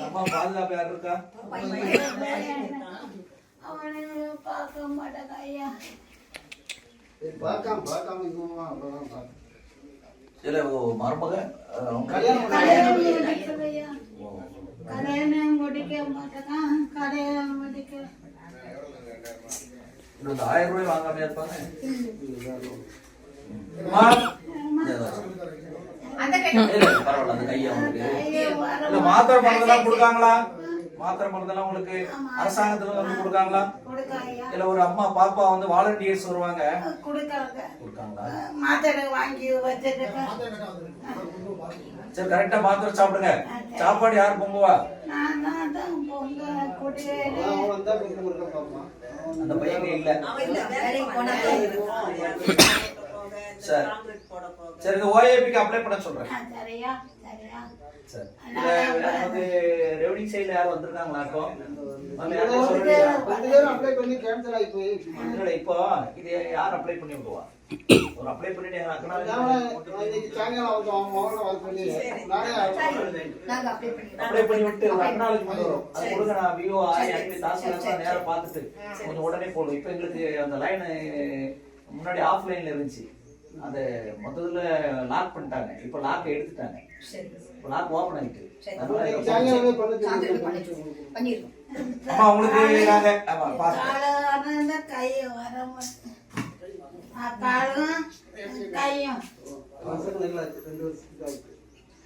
அம்மா பாதுகாப்பு யார் இருக்கா? அவனை பார்க்க மாட்டாங்க ஐயா. இல்ல மருமக கல்யாணம் முடிக்க மாட்டேங்க. கல்யாணம் முடிக்க 1000 ரூபாய் வாங்காம இருப்பாங்க. பரவாயில்ல, அந்த கையை உங்களுக்கு மாத்திரை மருந்தெல்லாம் கொடுக்காங்களா? மாத்திரை மருந்தெல்லாம் உங்களுக்கு அரசாங்கத்துல வந்து கொடுக்காங்களா? இல்ல ஒரு அம்மா பாப்பா வந்து வாலண்டியர்ஸ் வருவாங்க கொடுக்காங்களா? மாத்திரை வாங்கி வச்சிருக்க. சரி, கரெக்டா மாத்திரை சாப்பிடுங்க. சாப்பாடு யாரு பொங்குவா? அந்த பையன் இல்ல. சரி சரி, இந்த ஓஏபிக்கு அப்ளை பண்ண சொல்றேன். நமக்கு ரெவென்யூ சைடுல யாரும் வந்திருக்காங்களா? இப்போ இது யார் அப்ளை பண்ணி விடுவா? ஒரு அப்ளை பண்ணிட்டு அப்ளை பண்ணி விட்டு ஒரு அக்னாலஜ்மெண்ட் வரும். அது கொடுங்க, நான் விஓ தாசில்தார் நேரம் பார்த்துட்டு கொஞ்சம் உடனே போடுவோம். இப்போ எங்களுக்கு அந்த லைன் முன்னாடி ஆஃப்லைன்ல இருந்துச்சு, அதை மொத்தத்துல லாக் பண்ணிட்டாங்க. இப்போ லாக் எடுத்துட்டாங்க. இப்போ லாக் ஓபன் ஆயிட்டு அம்மா உங்களுக்கு நாங்க கையை வர காலும் கையும்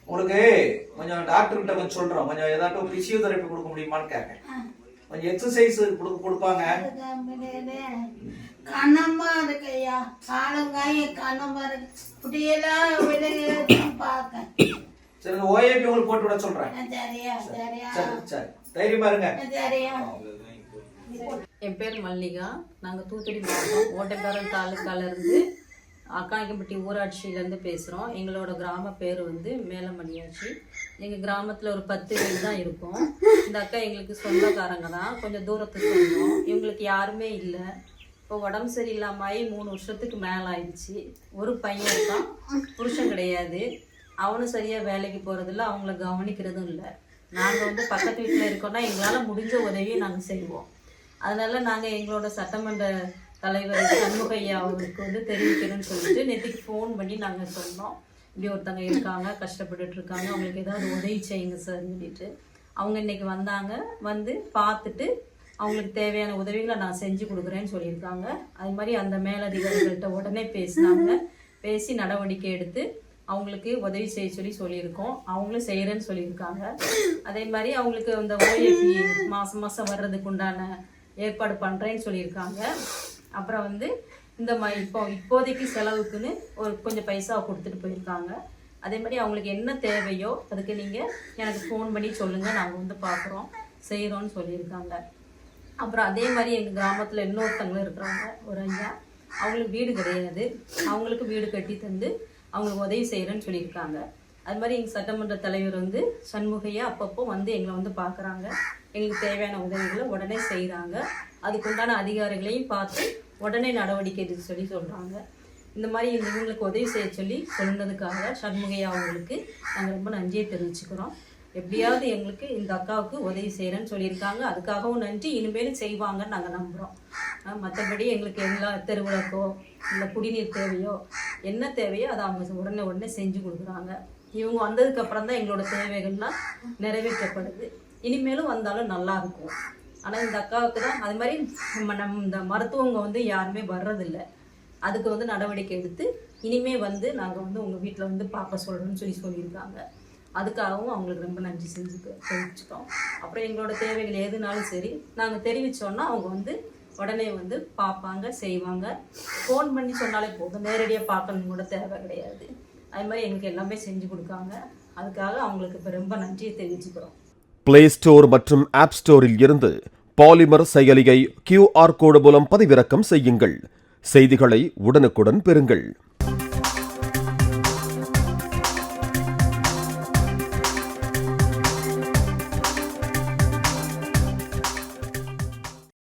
உங்களுக்கு கொஞ்சம் டாக்டர் கிட்ட கொஞ்சம் சொல்றோம். கொஞ்சம் ஏதாட்டும் பிசியோதெரபி கொடுக்க முடியுமான்னு கேட்க. கொஞ்சம் எக்ஸசைஸ் கொடுப்பாங்க. கண்ணம்மா இருக்கு ஐயா. காலங்காய கண்ணம்மா இருக்கு. குட்டியெல்லாம் பார்க்க. சரி, ஓஏபி உங்களுக்கு போட்டு விட சொல்றேன். சரியா சரியா சரி, தைரியமா இருங்க. சரியா. என் பேர் மல்லிகா. நாங்கள் தூத்துக்குடி மாவட்டம் ஓட்டக்காரன் தாலுக்கால இருந்து அக்கானிக்கம்பட்டி ஊராட்சியிலேருந்து பேசுகிறோம். எங்களோட கிராம பேர் வந்து மேலமணியாட்சி. எங்கள் கிராமத்தில் ஒரு 10 வீடு தான் இருக்கும். இந்த அக்கா எங்களுக்கு சொந்தக்காரங்க தான், கொஞ்சம் தூரத்துக்கு சொந்தம். இவங்களுக்கு யாருமே இல்லை. இப்போ உடம்பு சரியில்லாமல் 3 வருஷத்துக்கு மேலே ஆயிடுச்சு. ஒரு பையன் இருக்கான், புருஷன் கிடையாது. அவனும் சரியாக வேலைக்கு போகிறதில்ல, அவங்கள கவனிக்கிறதும் இல்லை. நாங்கள் வந்து பக்கத்து வீட்டில் இருக்கோன்னா எங்களால் முடிஞ்ச உதவியை நாங்கள் செய்வோம். அதனால் நாங்கள் எங்களோட சட்டமன்ற தலைவர் சண்முகையா அவருக்கு வந்து தெரிவிக்கிறேன்னு சொல்லிட்டு நேற்றுக்கு ஃபோன் பண்ணி நாங்கள் சொன்னோம். இப்படி ஒருத்தங்க இருக்காங்க, கஷ்டப்பட்டுட்டு இருக்காங்க, அவங்களுக்கு ஏதாவது உதவி செய்யுங்க சார் சொல்லிட்டு. அவங்க இன்னைக்கு வந்தாங்க. வந்து பார்த்துட்டு அவங்களுக்கு தேவையான உதவிகளை நான் செஞ்சு கொடுக்குறேன்னு சொல்லியிருக்காங்க. அது மாதிரி அந்த மேலதிகாரிகள்கிட்ட உடனே பேசினாங்க. பேசி நடவடிக்கை எடுத்து அவங்களுக்கு உதவி செய்ய சொல்லியிருக்கோம். அவங்களும் செய்கிறேன்னு சொல்லியிருக்காங்க. அதே மாதிரி அவங்களுக்கு அந்த ஓஏபி மாதம் மாதம் வர்றதுக்கு உண்டான ஏற்பாடு பண்ணுறேன்னு சொல்லியிருக்காங்க. அப்புறம் வந்து இந்த மாதிரி இப்போதைக்கு செலவுக்குன்னு ஒரு கொஞ்சம் பைசா கொடுத்துட்டு போயிருக்காங்க. அதே மாதிரி அவங்களுக்கு என்ன தேவையோ அதுக்கு நீங்கள் எனக்கு ஃபோன் பண்ணி சொல்லுங்கள், நாங்கள் வந்து பார்க்குறோம் செய்கிறோன்னு சொல்லியிருக்காங்க. அப்புறம் அதே மாதிரி எங்கள் கிராமத்தில் இன்னொருத்தங்களும் இருக்கிறாங்க, ஒரு ஐயா. அவங்களுக்கு வீடு கிடையாது, அவங்களுக்கு வீடு கட்டி தந்து அவங்களுக்கு உதவி செய்கிறேன்னு சொல்லியிருக்காங்க. அது மாதிரி எங்கள் சட்டமன்ற தலைவர் வந்து சண்முகையா அப்பப்போ வந்து எங்களை வந்து பார்க்குறாங்க. எங்களுக்கு தேவையான உதவிகளை உடனே செய்கிறாங்க. அதுக்குண்டான அதிகாரிகளையும் பார்த்து உடனே நடவடிக்கை எடுக்க சொல்கிறாங்க. இந்த மாதிரி இவங்களுக்கு உதவி செய்ய சொன்னதுக்காக சண்முகையா அவங்களுக்கு நாங்கள் ரொம்ப நன்றியை தெரிவிச்சுக்கிறோம். எப்படியாவது எங்களுக்கு இந்த அக்காவுக்கு உதவி செய்கிறேன்னு சொல்லியிருக்காங்க. அதுக்காகவும் நன்றி. இனிமேலும் செய்வாங்கன்னு நாங்கள் நம்புகிறோம். மற்றபடி எங்களுக்கு எல்லா தெருவிளக்கோ இல்லை குடிநீர் தேவையோ என்ன தேவையோ அதை அவங்க உடனே செஞ்சு கொடுக்குறாங்க. இவங்க வந்ததுக்கப்புறம் தான் எங்களோட தேவைகள்லாம் நிறைவேற்றப்படுது. இனிமேலும் வந்தாலும் நல்லாயிருக்கும். ஆனால் இந்த அக்காவுக்கு தான் அது மாதிரி நம்ம இந்த மருத்துவங்க வந்து யாருமே வர்றதில்லை. அதுக்கு வந்து நடவடிக்கை எடுத்து இனிமே வந்து நாங்கள் வந்து உங்கள் வீட்டில் வந்து பார்க்க சொல்கிறோன்னு சொல்லியிருக்காங்க. அதுக்காகவும் அவங்களுக்கு ரொம்ப நன்றி தெரிவிச்சுட்டோம். அப்புறம் எங்களோட தேவைகள் எதுனாலும் சரி நாங்கள் தெரிவித்தோன்னா அவங்க வந்து உடனே வந்து பார்ப்பாங்க, செய்வாங்க. ஃபோன் பண்ணி சொன்னாலே போதும், நேரடியாக பார்க்கணும் கூட தேவை கிடையாது. அது மாதிரி எங்களுக்கு எல்லாமே செஞ்சு கொடுக்காங்க. அதுக்காக அவங்களுக்கு இப்போ ரொம்ப நன்றியை தெரிவிச்சுக்கிறோம். பிளே ஸ்டோர் மற்றும் ஆப் ஸ்டோரில் இருந்து பாலிமர் செயலியை QR கோடு மூலம் பதிவிறக்கம் செய்யுங்கள். செய்திகளை உடனுக்குடன் பெறுங்கள்.